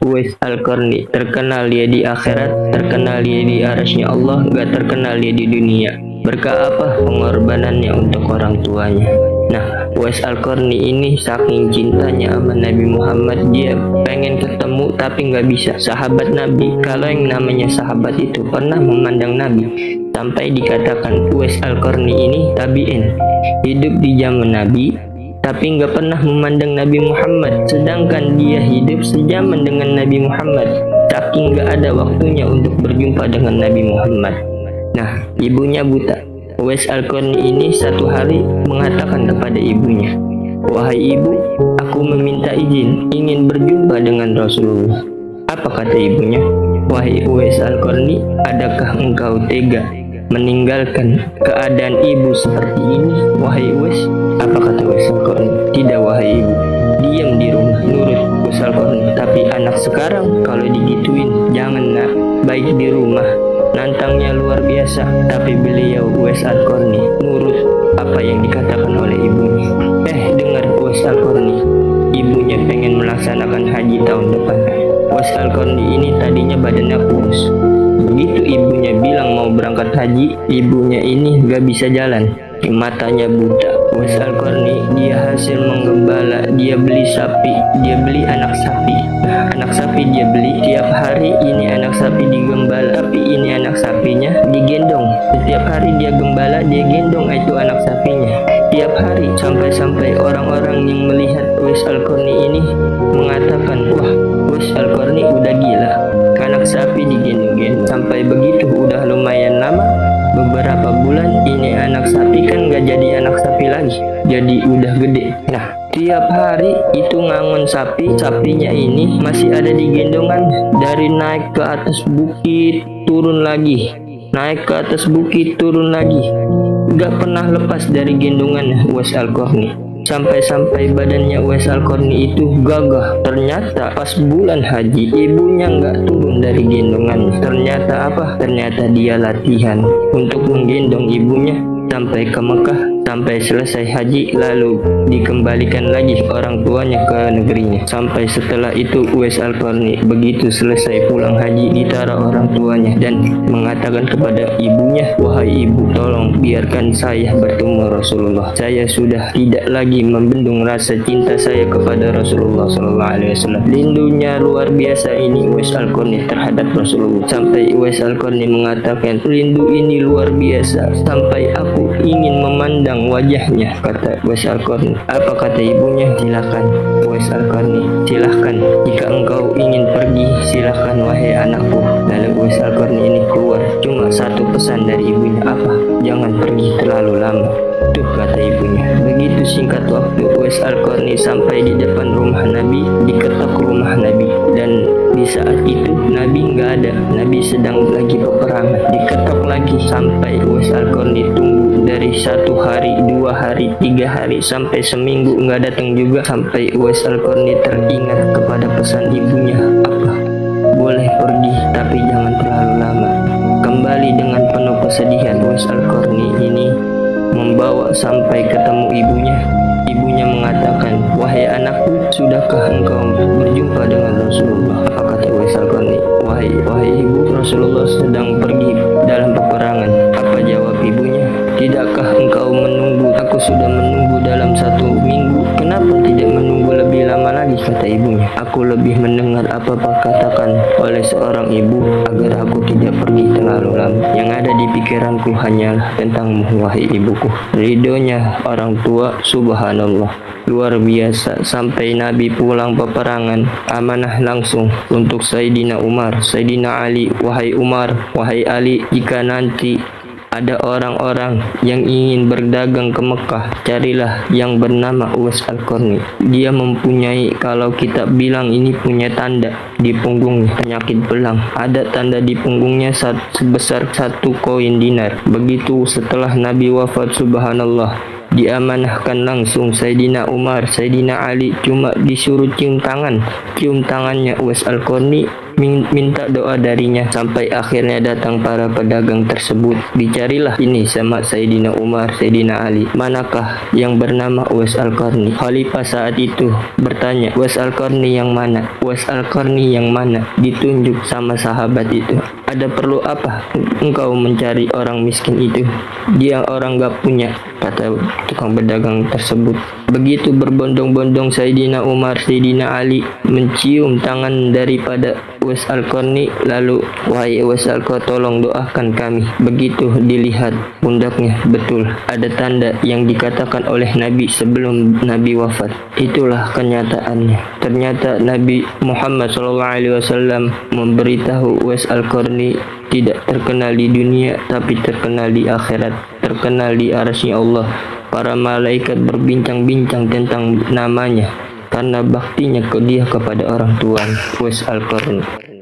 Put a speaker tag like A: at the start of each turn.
A: Uwais Al-Qarni, terkenal dia di akhirat, terkenal dia di arasnya Allah, gak terkenal dia di dunia. Berkah apa pengorbanannya untuk orang tuanya. Nah, Uwais Al-Qarni ini saking cintanya sama Nabi Muhammad, dia pengen ketemu tapi nggak bisa. Sahabat Nabi, kalau yang namanya sahabat itu pernah memandang Nabi, sampai dikatakan Uwais Al-Qarni ini tabi'in, hidup di zaman Nabi tapi nggak pernah memandang Nabi Muhammad, sedangkan dia hidup sejaman dengan Nabi Muhammad, saking nggak ada waktunya untuk berjumpa dengan Nabi Muhammad. Nah, ibunya buta. Uwais Al-Qarni ini satu hari mengatakan kepada ibunya, "Wahai ibu, aku meminta izin ingin berjumpa dengan Rasulullah." Apa kata ibunya? "Wahai Uwais Al-Qarni, adakah engkau tega meninggalkan keadaan ibu seperti ini, wahai Uwais?" Apa kata Uwais Al-Qarni? "Tidak wahai ibu, diam di rumah, nurut." Uwais Al-Qarni, "Tapi anak sekarang kalau digituin, jangan nak, baik di rumah." Nantangnya luar biasa, tapi beliau Uwais Al-Qarni nurut apa yang dikatakan oleh ibunya. Dengar Uwais Al-Qarni, ibunya pengen melaksanakan haji tahun depan. Uwais Al-Qarni ini tadinya badannya kurus. Begitu ibunya bilang mau berangkat haji, ibunya ini gak bisa jalan, matanya buta. Uwais Al-Qarni dia hasil menggembala, dia beli sapi, dia beli anak sapi. Anak sapi dia beli, tiap hari ini anak sapi digembala, tapi ini anak sapinya digendong. Setiap hari dia gembala, dia gendong itu anak sapinya. Tiap hari sampai orang-orang yang melihat Uwais Al-Qarni ini mengatakan, "Wah, Uwais Al-Qarni udah gila, anak sapi digendong-gendong." Sampai begitu udah lumayan lama, beberapa bulan ini anak sapi kan gak jadi anak sapi lagi, jadi udah gede. Nah, tiap hari itu ngangon sapi, sapinya ini masih ada di gendongan, dari naik ke atas bukit turun lagi, naik ke atas bukit turun lagi, gak pernah lepas dari gendongan Uwais Al-Qarni. Sampai badannya Uwais Al-Qarni itu gagah. Ternyata pas bulan haji, ibunya nggak turun dari gendongan. Ternyata apa? Ternyata dia latihan untuk menggendong ibunya sampai ke Mekah, sampai selesai haji, lalu dikembalikan lagi orang tuanya ke negerinya. Sampai setelah itu Uwais Al-Qarni begitu selesai pulang haji, ditara orang tuanya dan mengatakan kepada ibunya, "Wahai ibu, tolong biarkan saya bertemu Rasulullah. Saya sudah tidak lagi membendung rasa cinta saya kepada Rasulullah SAW." Rindunya luar biasa ini Uwais Al-Qarni terhadap Rasulullah, sampai Uwais Al-Qarni mengatakan, "Rindu ini luar biasa sampai aku ingin memandang wajahnya," kata Uwais Al-Qarni. Apa kata ibunya? "Silakan Uwais Al-Qarni, silahkan. Jika engkau ingin pergi, silahkan wahai anakku." Lalu Uwais Al-Qarni ini keluar. Cuma satu pesan dari ibunya, apa? "Jangan pergi terlalu lama." Tuh kata ibunya. Begitu singkat waktu Uwais Al-Qarni sampai di depan rumah Nabi, diketok rumah Nabi, dan di saat itu Nabi nggak ada, Nabi sedang lagi peperangan. Diketok lagi sampai Uwais Al-Qarni tunggu dari 1 hari, 2 hari, 3 hari, sampai seminggu nggak datang juga. Sampai Uwais Al-Qarni teringat kepada pesan ibunya, apa? "Boleh pergi tapi jangan terlalu lama." Kembali dengan penuh kesedihan Uwais Al-Qarni ini membawa sampai ketemu ibunya. Ibunya mengatakan, "Wahai anakku, sudahkah engkau berjumpa dengan Rasulullah?" Apa kata Uwais Al-Qarni? Wahai ibu, Rasulullah sedang pergi dalam peperangan." Apa jawab ibunya? "Tidakkah engkau menunggu? Aku sudah menunggu dalam 1 minggu. Kenapa tidak menunggu lebih lama lagi?" kata ibunya. "Aku lebih mendengar apa katakan oleh seorang ibu agar aku tidak pergi terlalu lama. Yang ada di pikiranku hanyalah tentangmu, wahai ibuku." Ridhonya orang tua, subhanallah, luar biasa. Sampai Nabi pulang peperangan, amanah langsung untuk Sayyidina Umar, Sayyidina Ali, "Wahai Umar, wahai Ali, jika nanti ada orang-orang yang ingin berdagang ke Mekah, carilah yang bernama Uwais Al-Qarni. Dia mempunyai, kalau kita bilang ini punya tanda di punggungnya, penyakit belang. Ada tanda di punggungnya sebesar 1 koin dinar." Begitu setelah Nabi wafat, subhanallah, diamanahkan langsung Sayyidina Umar, Sayyidina Ali, cuma disuruh cium tangan. Cium tangannya Uwais Al-Qarni, minta doa darinya sampai akhirnya datang para pedagang tersebut. Dicarilah ini sama Sayyidina Umar, Sayyidina Ali, manakah yang bernama Uwais Al-Qarni. Khalifah saat itu bertanya, Uwais Al-Qarni yang mana? Uwais Al-Qarni yang mana? Ditunjuk sama sahabat itu. Ada perlu apa engkau mencari orang miskin itu? Dia orang gak punya, kata tukang pedagang tersebut. Begitu berbondong-bondong Sayyidina Umar, Sayyidina Ali mencium tangan daripada Uwais Al-Qarni, lalu, wahai Uwais Al-Qarni, tolong doakan kami. Begitu dilihat pundaknya, betul ada tanda yang dikatakan oleh Nabi sebelum Nabi wafat. Itulah kenyataannya. Ternyata Nabi Muhammad SAW memberitahu Uwais Al-Qarni tidak terkenal di dunia, tapi terkenal di akhirat, terkenal di arasy Allah. Para malaikat berbincang-bincang tentang namanya karena baktinya dia kepada orang tua. Uwais Al-Qarni.